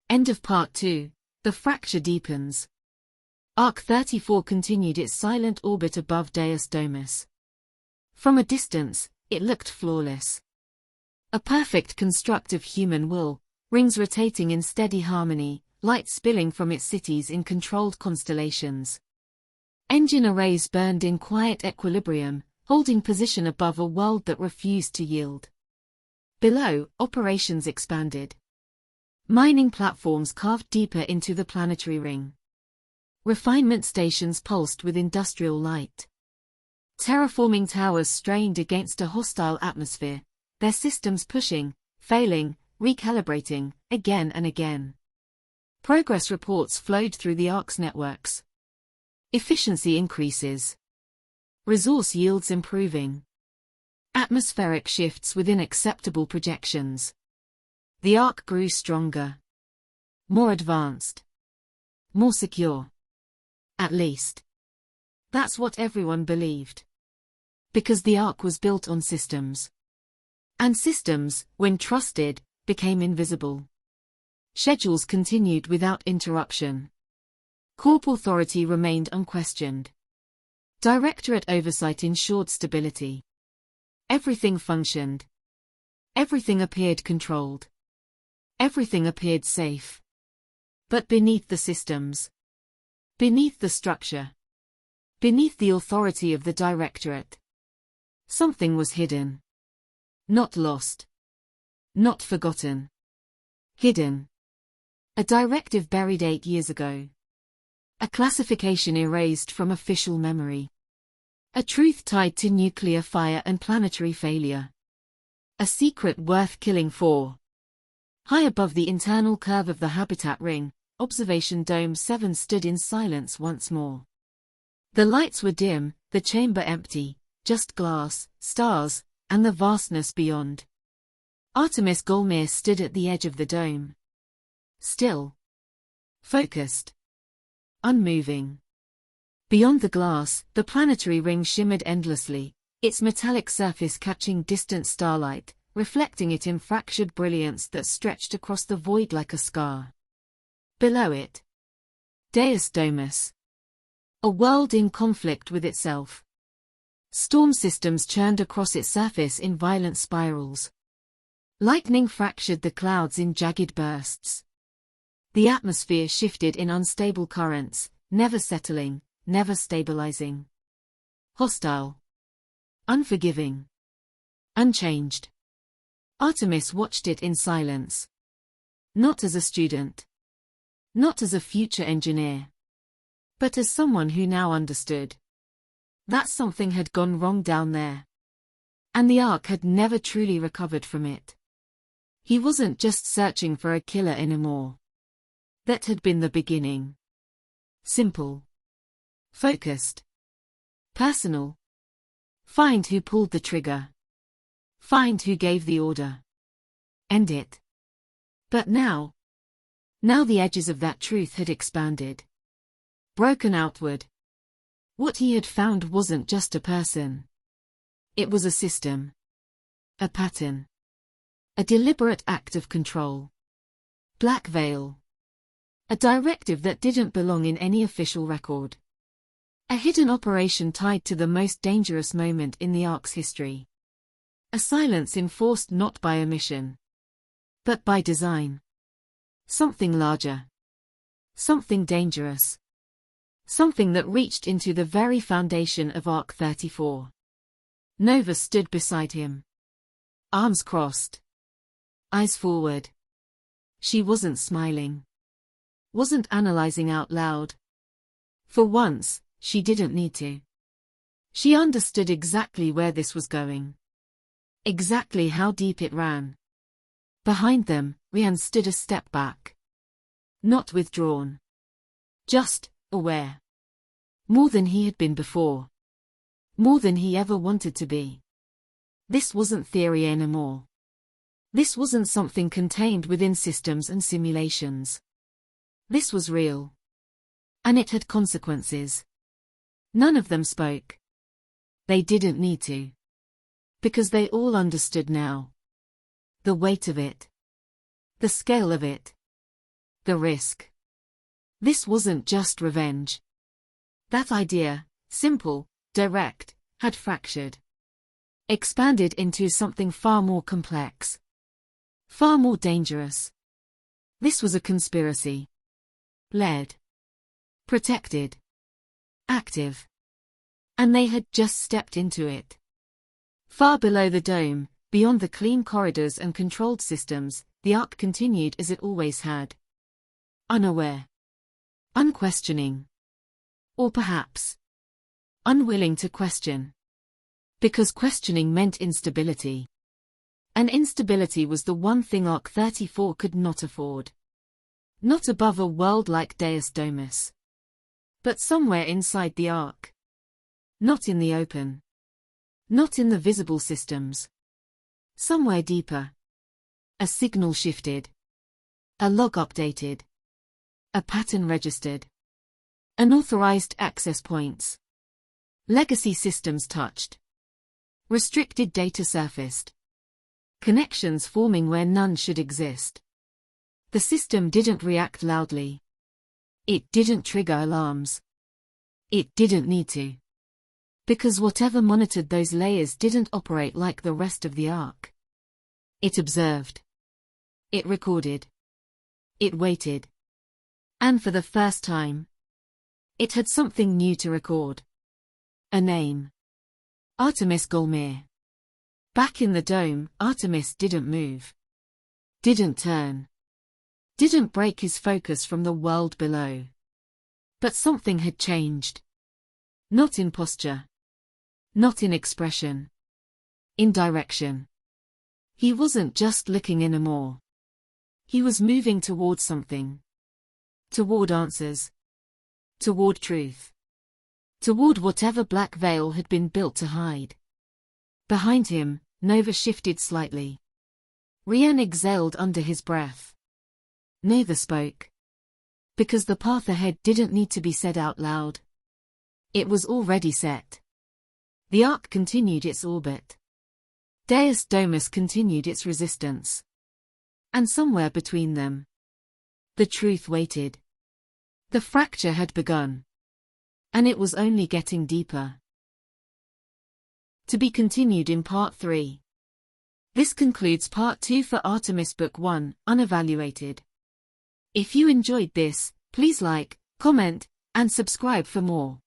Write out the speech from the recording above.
End of Part 2. The fracture deepens. Arc 34 continued its silent orbit above Deus Domus. From a distance, it looked flawless. A perfect construct of human will, rings rotating in steady harmony, light spilling from its cities in controlled constellations. Engine arrays burned in quiet equilibrium, holding position above a world that refused to yield. Below, operations expanded. Mining platforms carved deeper into the planetary ring. Refinement stations pulsed with industrial light. Terraforming towers strained against a hostile atmosphere, their systems pushing, failing, recalibrating, again and again. Progress reports flowed through the Arc's networks. Efficiency increases. Resource yields improving. Atmospheric shifts within acceptable projections. The Arc grew stronger. More advanced. More secure. At least. That's what everyone believed. Because the Arc was built on systems. And systems, when trusted, became invisible. Schedules continued without interruption. Corp authority remained unquestioned. Directorate oversight ensured stability. Everything functioned. Everything appeared controlled. Everything appeared safe. But beneath the systems, beneath the structure, beneath the authority of the Directorate, something was hidden. Not lost. Not forgotten. Hidden. A directive buried 8 years ago. A classification erased from official memory. A truth tied to nuclear fire and planetary failure. A secret worth killing for. High above the internal curve of the habitat ring, Observation Dome 7 stood in silence once more. The lights were dim, the chamber empty, just glass, stars, and the vastness beyond. Artemis Golmir stood at the edge of the dome. Still. Focused. Unmoving. Beyond the glass, the planetary ring shimmered endlessly, its metallic surface catching distant starlight, reflecting it in fractured brilliance that stretched across the void like a scar. Below it. Deus Domus. A world in conflict with itself. Storm systems churned across its surface in violent spirals. Lightning fractured the clouds in jagged bursts. The atmosphere shifted in unstable currents, never settling, never stabilizing. Hostile. Unforgiving. Unchanged. Artemis watched it in silence. Not as a student. Not as a future engineer. But as someone who now understood. That something had gone wrong down there. And the Ark had never truly recovered from it. He wasn't just searching for a killer anymore. That had been the beginning. Simple. Focused. Personal. Find who pulled the trigger. Find who gave the order. End it. But now the edges of that truth had expanded. Broken outward. What he had found wasn't just a person. It was a system. A pattern. A deliberate act of control. Black Veil. A directive that didn't belong in any official record. A hidden operation tied to the most dangerous moment in the Ark's history. A silence enforced not by omission, but by design. Something larger. Something dangerous. Something that reached into the very foundation of Arc 34. Nova stood beside him. Arms crossed. Eyes forward. She wasn't smiling. Wasn't analyzing out loud. For once, she didn't need to. She understood exactly where this was going. Exactly how deep it ran. Behind them, Rian stood a step back. Not withdrawn. Just aware. More than he had been before. More than he ever wanted to be. This wasn't theory anymore. This wasn't something contained within systems and simulations. This was real. And it had consequences. None of them spoke. They didn't need to. Because they all understood now. The weight of it. The scale of it. The risk. This wasn't just revenge. That idea, simple, direct, had fractured. Expanded into something far more complex. Far more dangerous. This was a conspiracy. Led. Protected. Active. And they had just stepped into it. Far below the dome, beyond the clean corridors and controlled systems, the Ark continued as it always had. Unaware. Unquestioning. Or perhaps unwilling to question. Because questioning meant instability. And instability was the one thing Ark 34 could not afford. Not above a world like Deus Domus. But somewhere inside the Ark. Not in the open. Not in the visible systems. Somewhere deeper. A signal shifted. A log updated. A pattern registered. Unauthorized access points. Legacy systems touched. Restricted data surfaced. Connections forming where none should exist. The system didn't react loudly. It didn't trigger alarms. It didn't need to. Because whatever monitored those layers didn't operate like the rest of the Ark. It observed. It recorded. It waited. And for the first time, it had something new to record. A name. Artemis Golmir. Back in the dome, Artemis didn't move. Didn't turn. Didn't break his focus from the world below. But something had changed. Not in posture. Not in expression. In direction. He wasn't just looking anymore. He was moving toward something. Toward answers. Toward truth. Toward whatever black veil had been built to hide. Behind him, Nova shifted slightly. Rian exhaled under his breath. Neither spoke. Because the path ahead didn't need to be said out loud. It was already set. The Ark continued its orbit. Deus Domus continued its resistance. And somewhere between them, the truth waited. The fracture had begun. And it was only getting deeper. To be continued in Part 3. This concludes Part 2 for Artemis Book 1, Unevaluated. If you enjoyed this, please like, comment, and subscribe for more.